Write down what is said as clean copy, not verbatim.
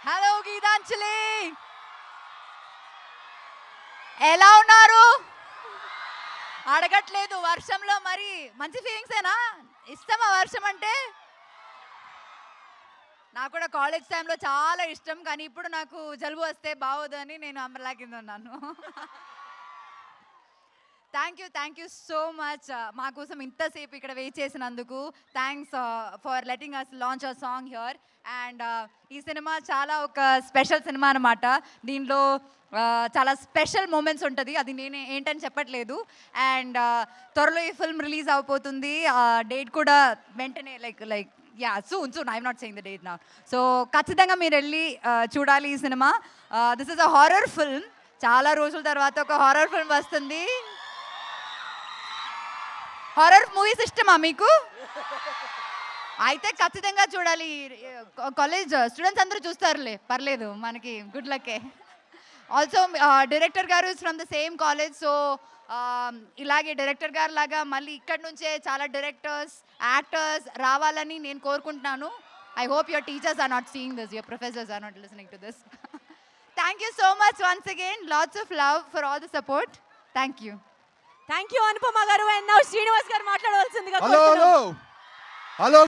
Hello Gitanjali, ఎలా ఉన్నారు? అడగట్లేదు, వర్షంలో మరి మంచి ఫీలింగ్స్ ఏనా? ఇష్టమా వర్షం అంటే? నాకు కూడా కాలేజ్ టైంలో చాలా ఇష్టం, కానీ ఇప్పుడు నాకు జలుబు వస్తే బాగోదని నేను అంబ్రెల్లా కింద ఉన్నాను. థ్యాంక్ యూ సో మచ్ మా కోసం ఇంతసేపు ఇక్కడ వెయిట్ చేసినందుకు. Thanks for letting us launch a song here. And ఈ సినిమా చాలా ఒక స్పెషల్ సినిమా అనమాట. దీనిలో చాలా స్పెషల్ మూమెంట్స్ ఉంటుంది, అది నేను ఏంటని చెప్పట్లేదు. అండ్ త్వరలో ఈ ఫిల్మ్ రిలీజ్ అవబోతుంది. డేట్ కూడా వెంటనే like soon I'm not saying the date now. So ఖచ్చితంగా మీరు వెళ్ళి చూడాలి ఈ cinema. This is a horror film. చాలా రోజుల తర్వాత ఒక హారర్ ఫిల్మ్ వస్తుంది. హారర్ మూవీస్ ఇష్టమా మీకు? అయితే ఖచ్చితంగా చూడాలి. కాలేజ్ స్టూడెంట్స్ అందరూ చూస్తారులే, పర్లేదు, మనకి గుడ్ లక్కే. ఆల్సో డైరెక్టర్ గారు is from the same college. So ఇలాగే డైరెక్టర్ గారు లాగా మళ్ళీ ఇక్కడ నుంచే చాలా డైరెక్టర్స్, యాక్టర్స్ రావాలని నేను కోరుకుంటున్నాను. I hope your teachers are not seeing this, your professors are not listening to this. Thank you so much once again. Lots of love for all the support. Thank you. Thank you Anupama garu. And now Srinivas గారు మాట్లాడవలసిందిగా hello కోరుతున్నాం. Hello hello